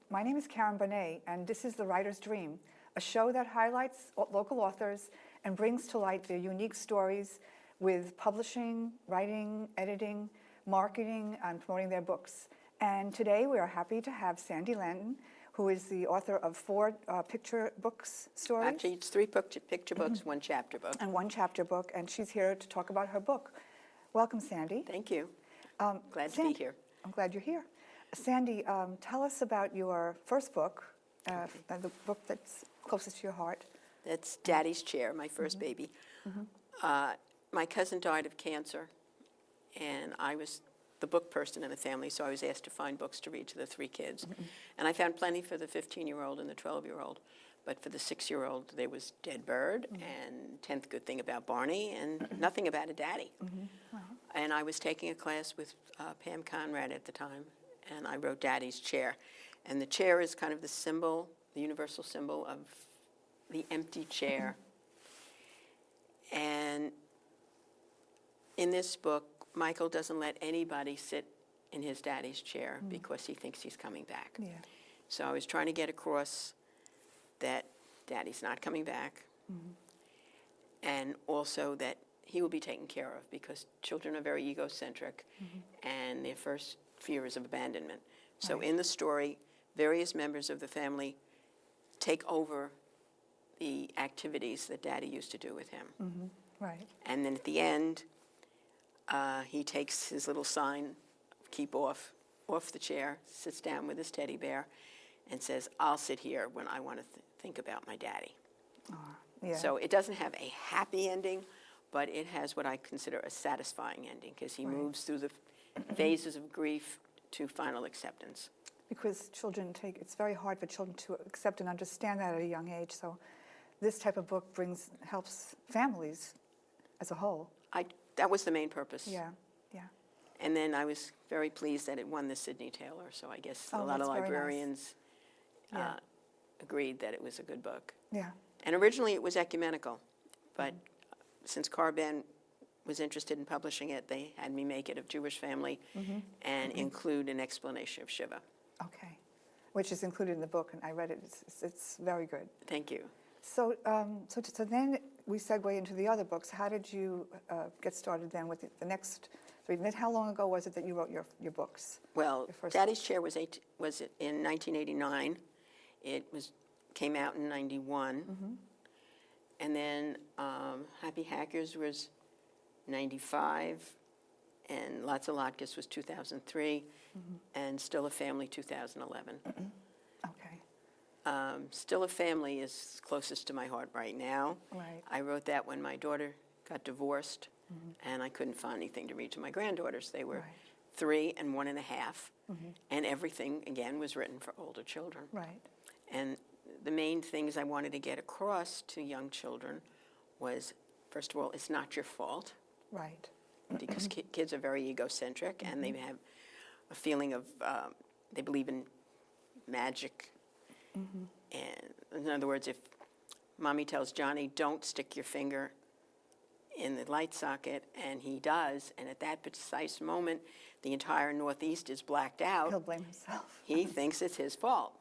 My name is Karen Bonet, and this is The Writer's Dream, a show that highlights local authors and brings to light their unique stories with publishing, writing, editing, marketing, and promoting their books. And today we are happy to have Sandy Lanton, who is the author of 4 picture books stories. Actually, it's 3 picture books, 1 chapter book. And 1 chapter book, and she's here to talk about her book. Welcome, Sandy. Thank you. Glad to be here. I'm glad you're here. Sandy, tell us about your first book, the book that's closest to your heart. That's Daddy's Chair, my first baby. My cousin died of cancer, and I was the book person in the family, so I was asked to find books to read to the 3 kids. And I found plenty for the 15-year-old and the 12-year-old, but for the 6-year-old, there was Dead Bird and 10th Good Thing About Barney and nothing about a daddy. And I was taking a class with Pam Conrad at the time, and I wrote Daddy's Chair. And the chair is kind of the symbol, the universal symbol of the empty chair. And in this book, Michael doesn't let anybody sit in his daddy's chair because he thinks he's coming back. Yeah. So I was trying to get across that daddy's not coming back, and also that he will be taken care of because children are very egocentric, and their first fear is of abandonment. So in the story, various members of the family take over the activities that Daddy used to do with him. Right. And then at the end, he takes his little sign, keep off the chair, sits down with his teddy bear, and says, I'll sit here when I want to think about my daddy. Yeah. So it doesn't have a happy ending, but it has what I consider a satisfying ending because he moves through the phases of grief to final acceptance. Because it's very hard for children to accept and understand that at a young age. So this type of book helps families as a whole. That was the main purpose. Yeah. And then I was very pleased that it won the Sidney Taylor, so I guess a lot of that's very nice. librarians agreed that it was a good book. Yeah. And originally it was ecumenical, but since Carban was interested in publishing it, they had me make it of Jewish family and include an explanation of Shiva. Okay. Which is included in the book, and I read it. It's very good. Thank you. So then we segue into the other books. How did you get started then with the next 3? How long ago was it that you wrote your books? Well, Your first Daddy's Chair was in 1989. It came out in 91. And then Happy Hackers was 95, and Lots of Latkes was 2003, and Still a Family 2011. Okay. Still a Family is closest to my heart right now. Right. I wrote that when my daughter got divorced, and I couldn't find anything to read to my granddaughters. They were 3 and 1.5, and everything, again, was written for older children. Right. And the main things I wanted to get across to young children was, first of all, it's not your fault. Right. Because kids are very egocentric, and they have a feeling of, they believe in magic. And in other words, if Mommy tells Johnny, don't stick your finger in the light socket, and he does, and at that precise moment, the entire Northeast is blacked out. He'll blame himself. He thinks it's his fault.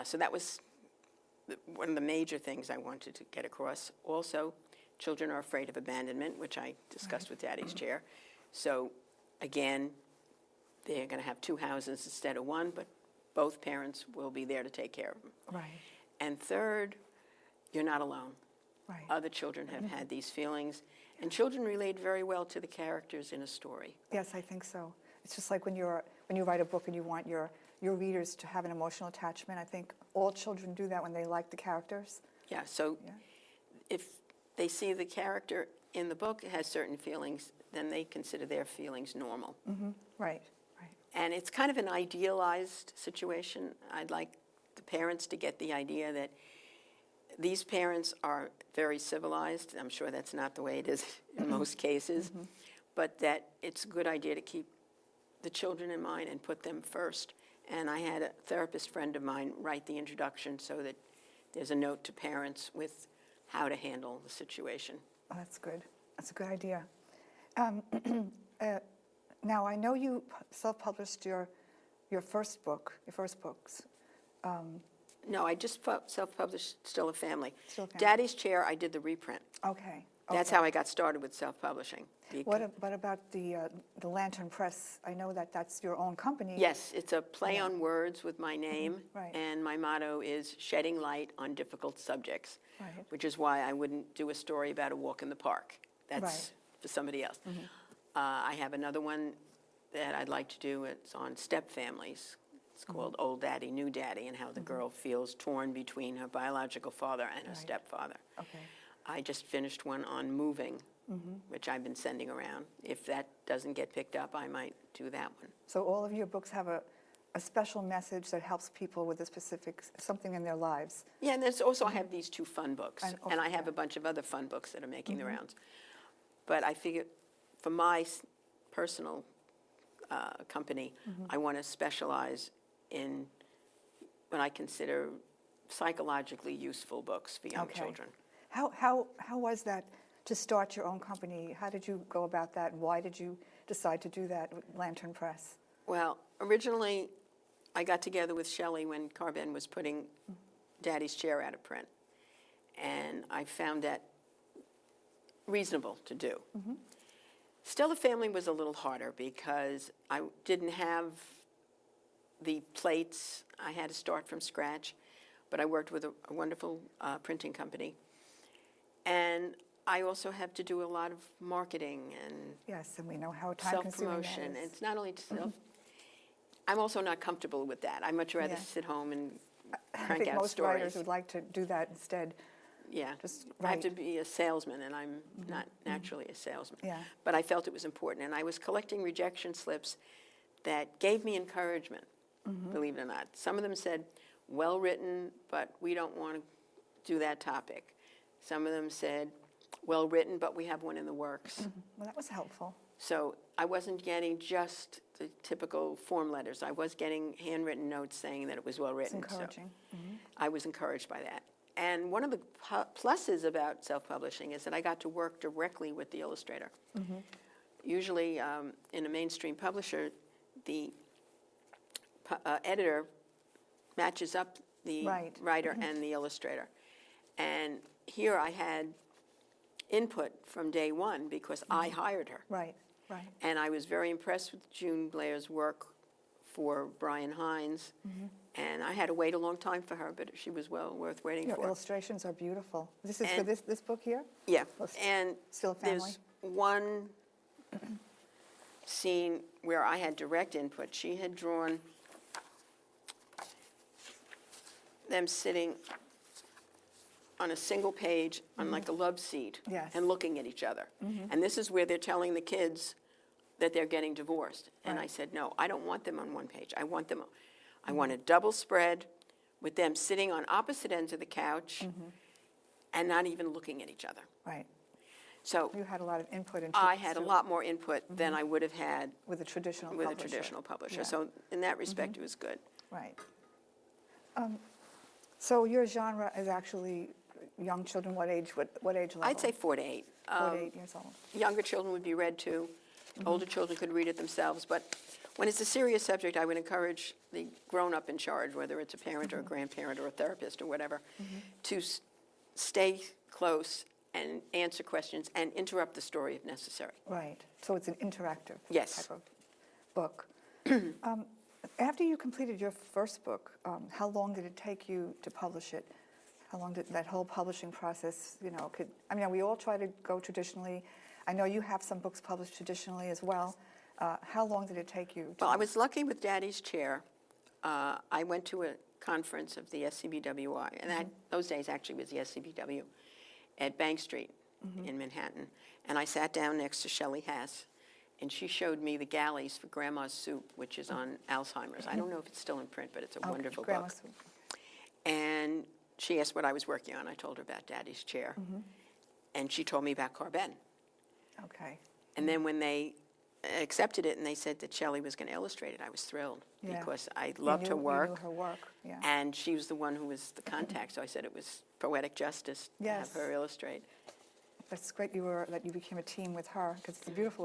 So that was one of the major things I wanted to get across. Also, children are afraid of abandonment, which I discussed with Daddy's Chair. So again, they're going to have 2 houses instead of 1, but both parents will be there to take care of them. Right. And third, you're not alone. Right. Other children have had these feelings, and children relate very well to the characters in a story. Yes, I think so. It's just like when you write a book and you want your readers to have an emotional attachment. I think all children do that when they like the characters. Yeah, so if they see the character in the book has certain feelings, then they consider their feelings normal. Right. And it's kind of an idealized situation. I'd like the parents to get the idea that these parents are very civilized. I'm sure that's not the way it is in most cases, but that it's a good idea to keep the children in mind and put them first. And I had a therapist friend of mine write the introduction so that there's a note to parents with how to handle the situation. Oh, that's good. That's a good idea. Now, I know you self-published your your first books. No, I just self-published Still a Family. Still a Family. Daddy's Chair, I did the reprint. Okay. That's how I got started with self-publishing. What about the Lanton Press? I know that that's your own company. Yes, it's a play on words with my name, right. and my motto is shedding light on difficult subjects, Right. which is why I wouldn't do a story about a walk in the park. That's Right. for somebody else. I have another one that I'd like to do. It's on step families. It's called Old Daddy, New Daddy, and how the girl feels torn between her biological father and her Right. stepfather. Okay. I just finished one on moving, which I've been sending around. If that doesn't get picked up, I might do that one. So all of your books have a special message that helps people with a specific, something in their lives. Yeah, and there's also, I have these 2 fun books, and I have yeah. a bunch of other fun books that are making the rounds. But I figure, for my personal company, I want to specialize in what I consider psychologically useful books for young Okay. children. How was that to start your own company? How did you go about that? Why did you decide to do that with Lanton Press? Well, originally, I got together with Shelley when Carbon was putting Daddy's Chair out of print, and I found that reasonable to do. Still a Family was a little harder because I didn't have the plates. I had to start from scratch, but I worked with a wonderful printing company. And I also have to do a lot of marketing and Yes, and we know how time-consuming that self-promotion. is. It's not only self, I'm also not comfortable with that. I'd much rather Yeah. sit home and I crank think out most writers stories. would like to do that instead. Yeah, just I have to write. be a salesman, and I'm not naturally a salesman. Yeah. But I felt it was important, and I was collecting rejection slips that gave me encouragement, believe it or not. Some of them said, well-written, but we don't want to do that topic. Some of them said, well-written, but we have one in the works. Well, that was helpful. So I wasn't getting just the typical form letters. I was getting handwritten notes saying that it was It's well-written. So encouraging. I was encouraged by that. And one of the pluses about self-publishing is that I got to work directly with the illustrator. Usually, in a mainstream publisher, the editor matches up the Right. writer and the illustrator. And here I had input from day one because I hired her. Right, right. And I was very impressed with June Blair's work for Brian Hines. And I had to wait a long time for her, but she was well worth waiting Your for. illustrations are beautiful. This is for And- this book here? Yeah, Well, and Still a Family? there's one scene where I had direct input. She had drawn them sitting on a single page on like a love seat Yes. and looking at each other. And this is where they're telling the kids that they're getting divorced. And I Right. said, no, I don't want them on one page. I want a double spread with them sitting on opposite ends of the couch and not even looking at each other. Right. So You had a lot of input into I had a lot more input than I would have had with a traditional with a publisher. traditional publisher. Yeah. So in that respect, it was good. Right. So your genre is actually young children, what age level? I'd say 4 to 8. 4 to 8 years old. Younger children would be read to. Older children could read it themselves. But when it's a serious subject, I would encourage the grown-up in charge, whether it's a parent or a grandparent or a therapist or whatever, to stay close and answer questions and interrupt the story if necessary. Right. So it's an interactive Yes. type of book. After you completed your first book, how long did it take you to publish it? How long did that whole publishing process, we all try to go traditionally. I know you have some books published traditionally as well. How long did it take you? Well, I was lucky with Daddy's Chair. I went to a conference of the SCBWI, and those days actually was the SCBW, at Bank Street in Manhattan. And I sat down next to Shelley Hass, and she showed me the galleys for Grandma's Soup, which is on Alzheimer's. I don't know if it's still in print, but it's a wonderful book. Grandma's Soup. And she asked what I was working on. I told her about Daddy's Chair. And she told me about Carbon. Okay. And then when they accepted it and they said that Shelley was going to illustrate it, I was thrilled Yeah. because I loved her You work. knew her work, yeah. And she was the one who was the contact, so I said it was poetic justice to Yes. have her illustrate. That's great that you became a team with her, because it's a beautiful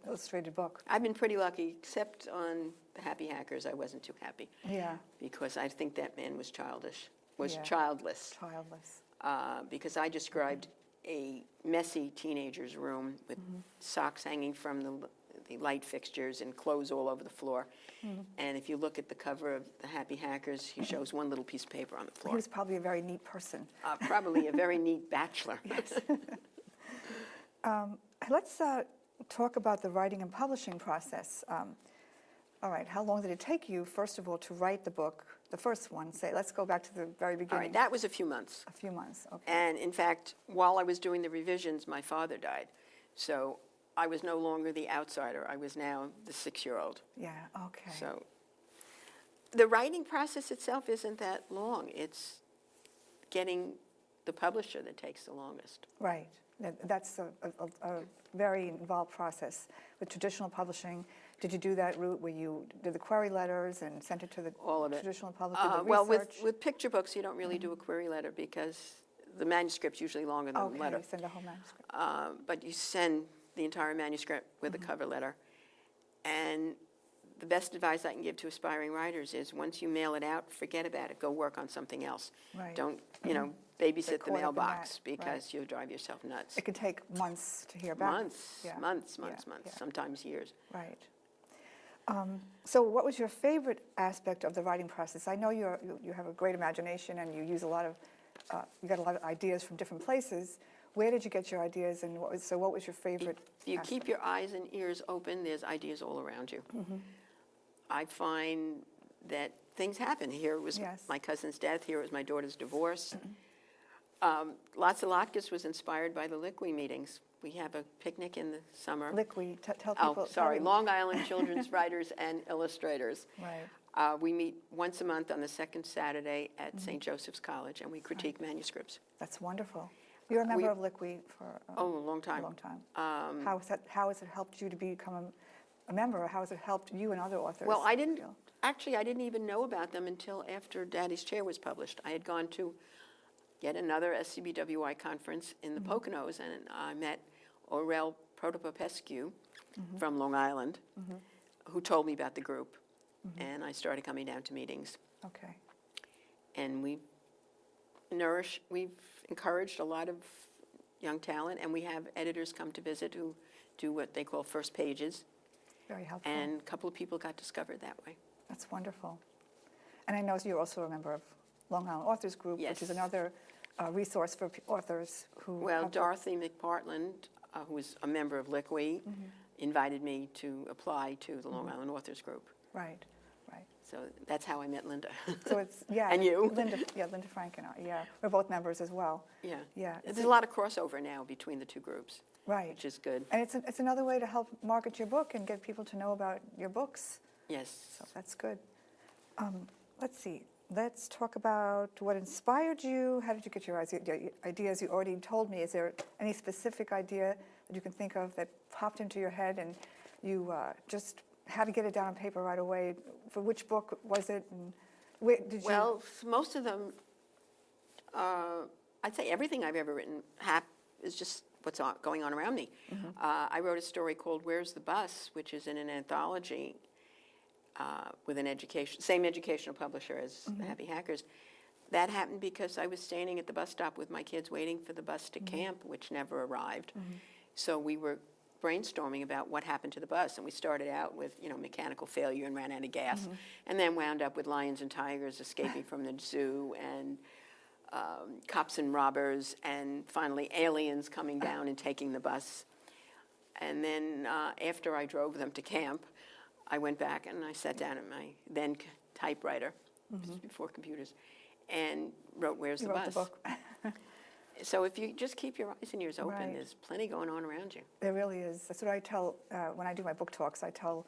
illustrated book. I've been pretty lucky, except on The Happy Hackers, I wasn't too happy. Yeah, Because I think that man was childless. Yeah. Childless. childless. Because I described a messy teenager's room with socks hanging from the light fixtures and clothes all over the floor. And if you look at the cover of The Happy Hackers, he shows one little piece of paper on the He floor. was probably a very neat person. Probably a very neat bachelor. Let's talk about the writing and publishing process. All right, how long did it take you, first of all, to write the book, the first one? Let's go back to the very All beginning. right, that was a few months. A few months, okay. And in fact, while I was doing the revisions, my father died. So I was no longer the outsider. I was now the 6-year-old. Yeah, okay. So the writing process itself isn't that long. It's getting the publisher that takes the longest. Right. That's a very involved process. With traditional publishing, did you do that route where you did the query letters and sent it to the All of it. traditional publisher, the Well, research? with picture books, you don't really do a query letter because the manuscript's usually longer than the letter. Okay, send the whole manuscript. But you send the entire manuscript with a cover letter. And the best advice I can give to aspiring writers is once you mail it out, forget about it. Go work on something else. Right. Don't, babysit the caught up in mailbox that, right. because you'll drive yourself nuts. It could take months to hear back. Months, Yeah, months, yeah, months, yeah. sometimes years. Right. So what was your favorite aspect of the writing process? I know you have a great imagination and you use a lot of, you got a lot of ideas from different places. Where did you get your ideas and what was your favorite If you aspect? keep your eyes and ears open, there's ideas all around you. I find that things happen. Here was Yes. my cousin's death. Here was my daughter's divorce. Lots of Latkes was inspired by the Liqui meetings. We have a picnic in the summer. Liqui, tell people. Oh, sorry, tell them- Long Island Children's Writers and Illustrators. Right. We meet once a month on the second Saturday at St. Joseph's College, and we critique manuscripts. That's wonderful. You're a member of Liqui for Oh, a long a time. long time. How has it helped you to become a member? Or how has it helped you and other authors? Well, I didn't feel? even know about them until after Daddy's Chair was published. I had gone to yet another SCBWI conference in the Poconos, and I met Aurel Protopopescu from Long Island, who told me about the group. And I started coming down to meetings. Okay. And we've encouraged a lot of young talent, and we have editors come to visit who do what they call first pages. Very helpful. And a couple of people got discovered that way. That's wonderful. And I know you're also a member of Long Island Authors Group, which is Yes. another resource for authors who Well, have Dorothy McPartland, who is a member of Liqui, invited me to apply to the Long Island Authors Group. Right, right. So that's how I met Linda. So it's, yeah. And you. Linda Frank and I, yeah. We're both members as well. Yeah. Yeah. There's a lot of crossover now between the two groups, Right. which is good. And it's another way to help market your book and get people to know about your books. Yes. So that's good. Let's see. Let's talk about what inspired you. How did you get your ideas? You already told me. Is there any specific idea that you can think of that popped into your head and you just had to get it down on paper right away? For which book was it? And where did you? Well, most of them, I'd say everything I've ever written is just what's going on around me. I wrote a story called Where's the Bus, which is in an anthology with same educational publisher as The Happy Hackers. That happened because I was standing at the bus stop with my kids waiting for the bus to camp, which never arrived. So we were brainstorming about what happened to the bus, and we started out with mechanical failure and ran out of gas, and then wound up with lions and tigers escaping from the zoo, and cops and robbers, and finally aliens coming down and taking the bus. And then after I drove them to camp, I went back and I sat down at my then typewriter, this was before computers, and wrote Where's You the wrote Bus? the book. So if you just keep your eyes and ears open, Right. there's plenty going on around you. There really is. That's what I tell when I do my book talks. I tell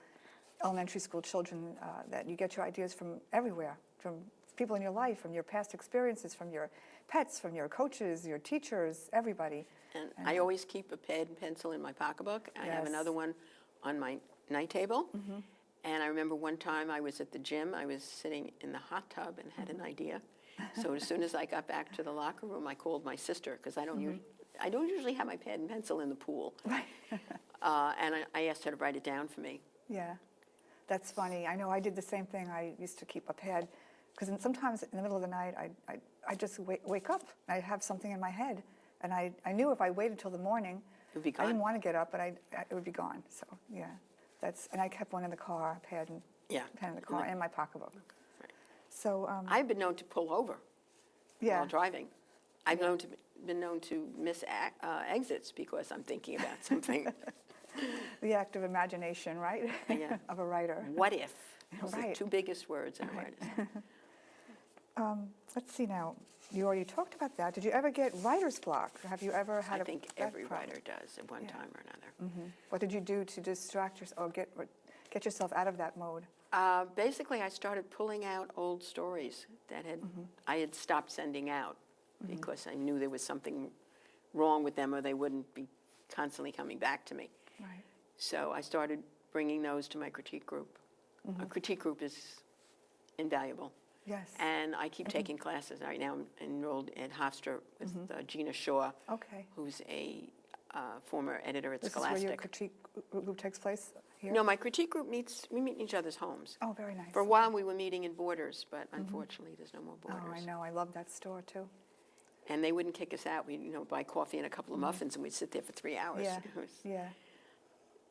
elementary school children that you get your ideas from everywhere, from people in your life, from your past experiences, from your pets, from your coaches, your teachers, everybody. And I always keep a pen and pencil in my pocketbook. I have Yes. another one on my night table. And I remember one time I was at the gym. I was sitting in the hot tub and had an idea. So as soon as I got back to the locker room, I called my sister, because I don't I don't usually have my pad and pencil in the pool. Right. And I asked her to write it down for me. Yeah, that's funny. I know I did the same thing. I used to keep a pad, because sometimes in the middle of the night, I just wake up. I have something in my head, and I knew if I waited till the morning, It would be I didn't gone. want to get up, but it would be gone. So yeah, and I kept one in the car, pad and Yeah. pen in the car, and in my pocketbook. Right. So I've been known to pull over yeah, while driving. I've been known to miss exits because I'm thinking about something. the active imagination, right, Yeah. of a writer. What if? Those are the Right. two biggest words in a Right. writer's. Let's see now. You already talked about that. Did you ever get writer's block? Have you ever had I think that every problem? writer does at one Yeah. time or another. What did you do to distract yourself or get yourself out of that mode? Basically, I started pulling out old stories that I had stopped sending out because I knew there was something wrong with them or they wouldn't be constantly coming back to me. Right. So I started bringing those to my critique group. A critique group is invaluable. Yes. And I keep taking classes. Right now I'm enrolled at Hofstra with Gina Shaw, Okay. who's a former editor at This is where your Scholastic. critique group takes place here? No, my critique group we meet in each other's homes. Oh, very nice. For a while, we were meeting in Borders, but unfortunately, there's no more Oh, Borders. I know. I love that store, too. And they wouldn't kick us out. We'd, buy coffee and a couple of muffins, and we'd sit there for 3 hours. Yeah, It was- yeah.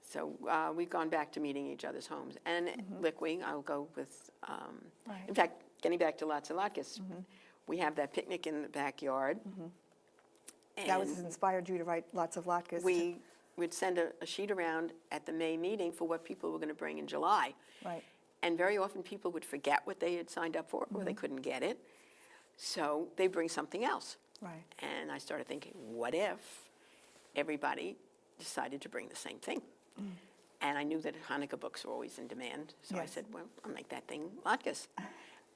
So we've gone back to meeting each other's homes. And Lickwing, I'll go with, Right. in fact, getting back to Lots of Latkes, we have that picnic in the backyard. That was And inspired you to write lots of latkes. we would send a sheet around at the May meeting for what people were going to bring in July. Right. And very often people would forget what they had signed up for, or they couldn't get it. So they bring something else. Right. And I started thinking, what if everybody decided to bring the same thing? And I knew that Hanukkah books were always in demand. So I Yes. said, well, I'll make that thing latkes.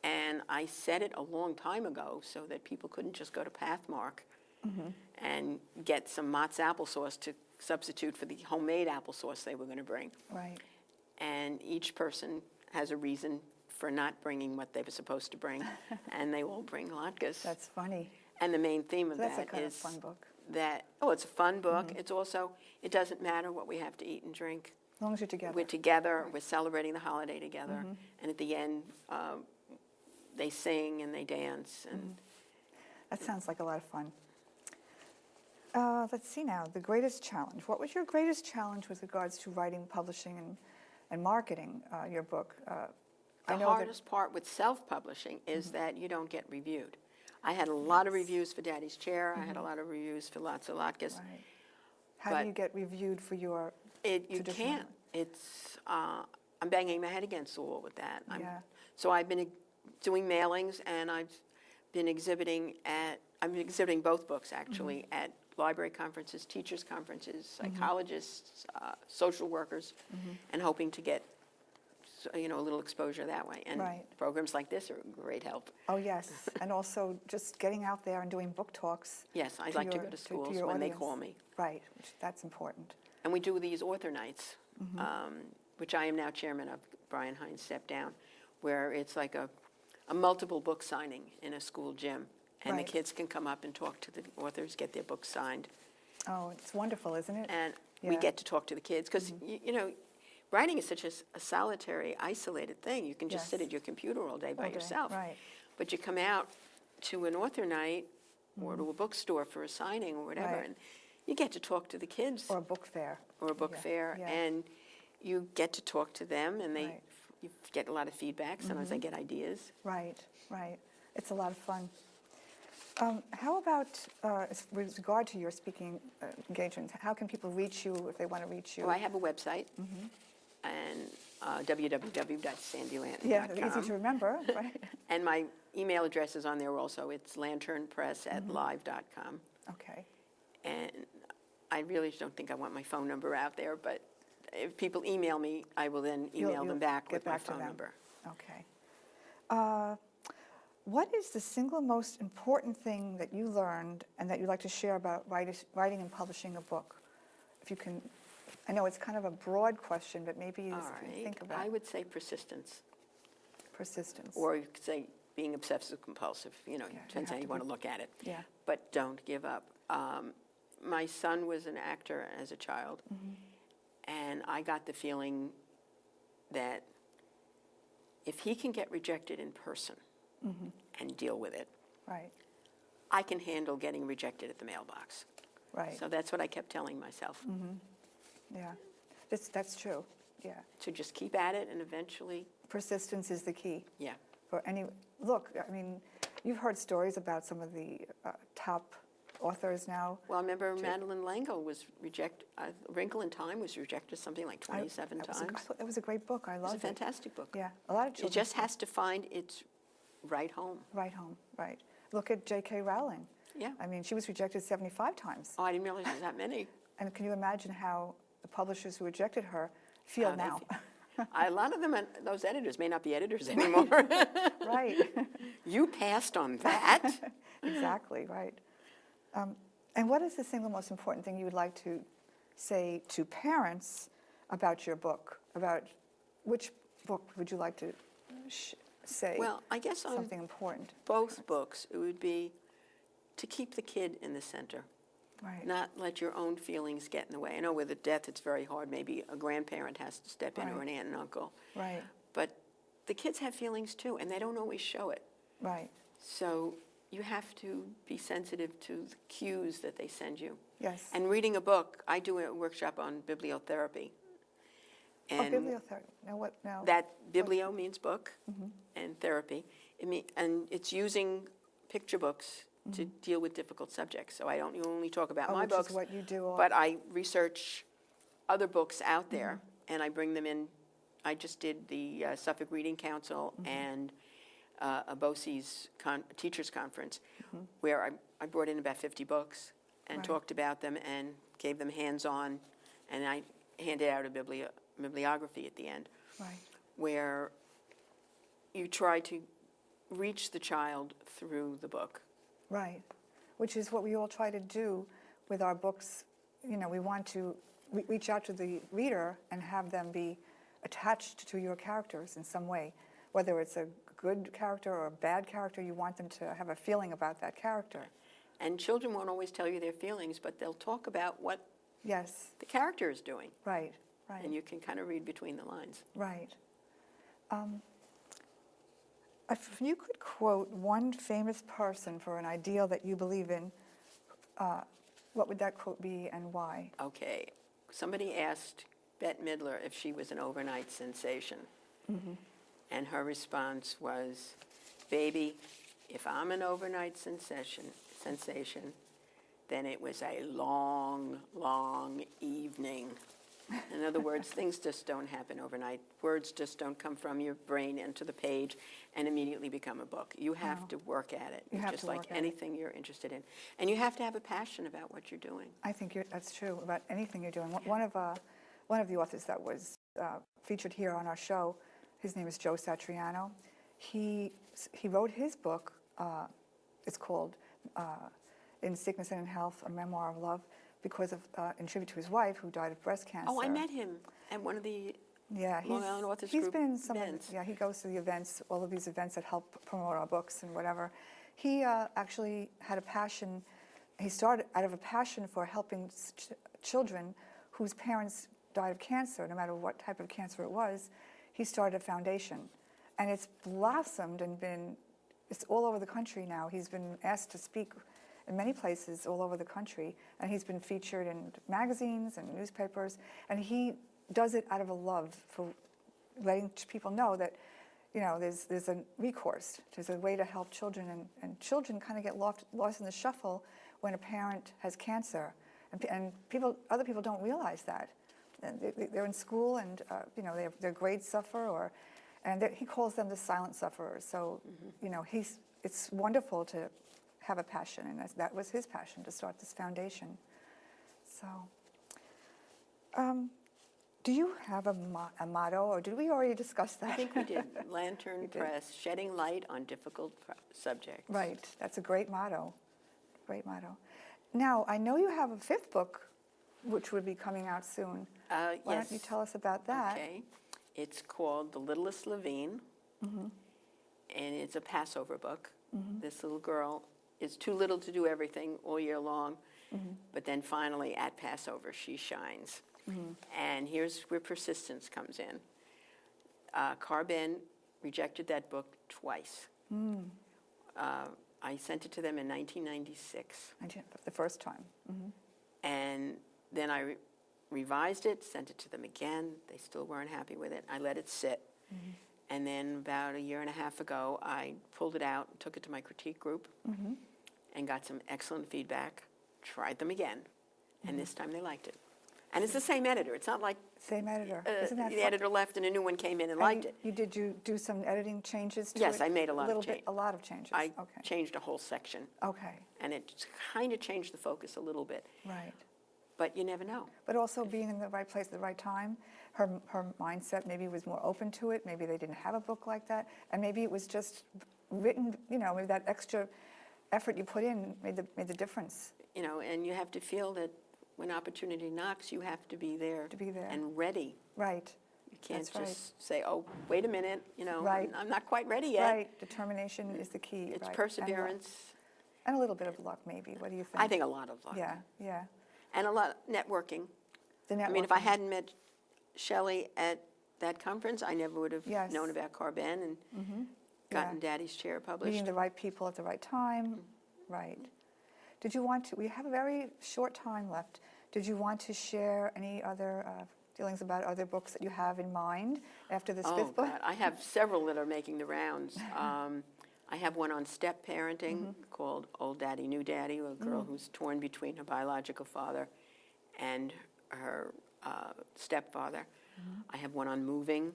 And I said it a long time ago so that people couldn't just go to Pathmark and get some Mott's applesauce to substitute for the homemade applesauce they were going to bring. Right. And each person has a reason for not bringing what they were supposed to bring, and they all bring latkes. That's funny. And the main theme of That's a that kind of is fun book. that, it's a fun book. It's also, it doesn't matter what we have to eat and drink. As long as you're together. We're together, we're celebrating the holiday together, and at the end, they sing and they dance. And That sounds like a lot of fun. Let's see now, the greatest challenge. What was your greatest challenge with regards to writing, publishing, and marketing your book? I the know hardest part with self-publishing is that you don't get reviewed. I had a lot of reviews for Daddy's Chair. I had a lot of reviews for Lots of Latkes. Right. How But do you get reviewed for your You traditional- can't. It's, I'm banging my head against the wall with that. Yeah. So I've been doing mailings, and I've been I'm exhibiting both books, actually, at library conferences, teachers' conferences, psychologists, social workers, and hoping to get, a little exposure that way. And Right. programs like this are a great help. Oh, yes, and also just getting out there and doing book talks. Yes, I'd like to your- go to schools your when they audience. call me. Right, that's important. And we do these author nights, which I am now chairman of. Brian Hines stepped down, where it's like a multiple book signing in a school gym. And Right. the kids can come up and talk to the authors, get their books signed. Oh, it's wonderful, isn't it? And we Yeah. get to talk to the kids. Because, writing is such a solitary, isolated thing. You can just sit Yes. at your computer all day by All day, yourself. right. But you come out to an author night or to a bookstore for a signing or whatever, Right. and you get to talk to the kids. Or a book fair. Or a book Yeah, fair, yeah. and you get to talk to them, and Right. you get a lot of feedback. Sometimes I get ideas. Right, right. It's a lot of fun. How about, with regard to your speaking engagements, how can people reach you if they want to reach you? Well, I have a website, and www.sandylanton.com. Yeah, easy to remember, right? And my email address is on there also. It's lanternpress@live.com. Okay, And I really don't think I want my phone number out there, but if people email me, I will then email You'll them back get with my back to phone them. number. okay. What is the single most important thing that you learned and that you'd like to share about writing and publishing a book? If you can, I know it's kind of a broad question, but maybe you All just can right, think about I would say persistence, persistence. or you could say being obsessive compulsive. you Depends have how you to want be- to look at it. Yeah, But don't give up. my son was an actor as a child, and I got the feeling that if he can get rejected in person and deal with it, Right, I can handle getting rejected at the mailbox. right. So that's what I kept telling myself, Yeah, that's true, yeah. to just keep at it and eventually, Persistence is the key yeah. for any, look, I mean, you've heard stories about some of the top authors now. Well, I remember Madeleine L'Engle was rejected, Wrinkle in Time was rejected something like 27 I times. thought that was a great book, I It was loved a it. fantastic book. Yeah, a lot of It children. just has to find its right home. Right home, right. Look at J.K. Rowling. Yeah. I mean, she was rejected 75 times. Oh, I didn't realize there was that many. And can you imagine how the publishers who rejected her feel How they now? A lot of them, those editors may not be editors anymore. Right, You passed on that. exactly, right. And what is the single most important thing you would like to say to parents about your book? About which book would you like to say Well, I guess on something important? both books, it would be to keep the kid in the center, Right, not let your own feelings get in the way. I know with a death, it's very hard. Maybe a grandparent has to step in, or Right. an aunt and uncle. right, But the kids have feelings too, and they don't always show it. right. So you have to be sensitive to the cues that they send you. Yes. And reading a book, I do a workshop on bibliotherapy. Oh, And bibliotherapy. Now what? Now. that biblio means book, and therapy. And it's using picture books to deal with difficult subjects. So I don't only talk about Oh, my which books, is what you do. but I research other books out there, and I bring them in. I just did the Suffolk Reading Council and a BOCES teachers conference, where I brought in about 50 books and Right. talked about them and gave them hands-on, and I handed out a bibliography at the end, Right, where you try to reach the child through the book. right. Which is what we all try to do with our books. You know, we want to reach out to the reader and have them be attached to your characters in some way. Whether it's a good character or a bad character, you want them to have a feeling about that character. And children won't always tell you their feelings, but they'll talk about what Yes, the character is doing, right, and right, you can kind of read between the lines. right. If you could quote one famous person for an ideal that you believe in, what would that quote be and why? Okay, somebody asked Bette Midler if she was an overnight sensation. And her response was, baby, if I'm an overnight sensation, then it was a long, long evening. In other words, things just don't happen overnight. Words just don't come from your brain into the page and immediately become a book. You have to work at it, You have just to like work at it. anything you're interested in. And you have to have a passion about what you're doing. I think that's true about anything you're doing. One of the authors that was featured here on our show, his name is Joe Satriano. He wrote his book. It's called In Sickness and in Health: A Memoir of Love, because of in tribute to his wife who died of breast cancer. Oh, I met him at one of the Yeah, Long Island Authors he's Group been some of events. yeah, he goes to the events, all of these events that help promote our books and whatever. He actually had a passion. He started out of a passion for helping children whose parents died of cancer, no matter what type of cancer it was. He started a foundation, and it's blossomed and it's all over the country now. He's been asked to speak in many places all over the country, and he's been featured in magazines and newspapers, and he does it out of a love for letting people know that, you know, there's a recourse, there's a way to help children, and children kind of get lost in the shuffle when a parent has cancer, and other people don't realize that. And they're in school, and you know, their grades suffer, and he calls them the silent sufferers. So, you know, it's wonderful to have a passion, and that was his passion, to start this foundation. So, do you have a motto, or did we already discuss that? I think we did. Lantern Press, shedding light on difficult subjects. Right, that's a great motto, great motto. Now, I know you have a fifth book, which would be coming out soon. Why Yes. don't you tell us about that? Okay. It's called The Littlest Levine, and it's a Passover book. This little girl is too little to do everything all year long, but then finally at Passover she shines. And here's where persistence comes in. Carbon rejected that book twice. I sent it to them in 1996. The first time. And then I revised it, sent it to them again. They still weren't happy with it. I let it sit. And then about a year and a half ago, I pulled it out, took it to my critique group, and got some excellent feedback, tried them again, and this time they liked it. And it's the same editor. It's not like Same editor. Isn't that the fun? editor left and a new one came in and liked it. Did you do some editing changes to it? Yes, I made a lot of little changes. A lot of changes. I Okay. changed a whole section, Okay. and it kind of changed the focus a little bit. Right. But you never know. But also being in the right place at the right time, her mindset maybe was more open to it. Maybe they didn't have a book like that, and maybe it was just written. Maybe that extra effort you put in made the difference. And you have to feel that when opportunity knocks, you have to be there. To be there. And ready. Right. You can't That's right. just say, oh, wait a minute, Right. I'm not quite ready yet. Right. Determination is the key. It's right. perseverance. And a little bit of luck, maybe. What do you think? I think a lot of luck. Yeah. Yeah. And a lot of networking. The network. I mean, if I hadn't met Shelley at that conference, I never would have Yes. known about Carbon and gotten Daddy's Chair published. Meeting the right people at the right time. Right. Did you want to? We have a very short time left. Did you want to share any other feelings about other books that you have in mind after this fifth book? God. I have several that are making the rounds. I have one on step parenting called Old Daddy, New Daddy, a girl who's torn between her biological father and her stepfather. I have one on moving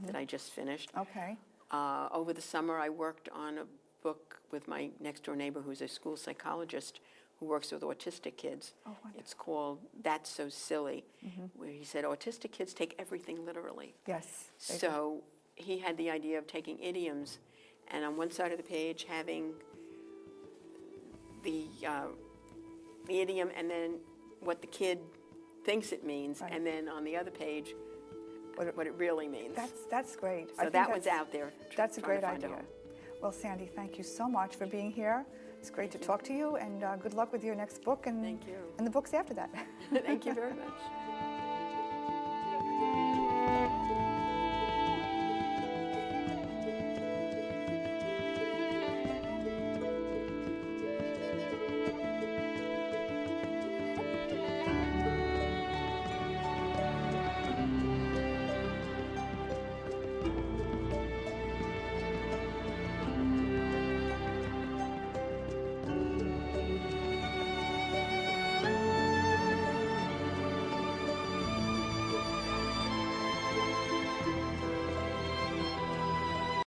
that I just finished. Okay. Over the summer, I worked on a book with my next-door neighbor who's a school psychologist who works with autistic kids. Oh, wonderful. It's called That's So Silly, where he said autistic kids take everything literally. Yes. they do. So he had the idea of taking idioms and on one side of the page having the idiom and then what the kid thinks it means, Right. and then on the other page what it really means. That's great. I So think that one's out there. That's a trying to great find a idea. home. Well, Sandy, thank you so much for being here. It's great to talk to you, and good luck with your next book and Thank you. and the books after that. Thank you very much.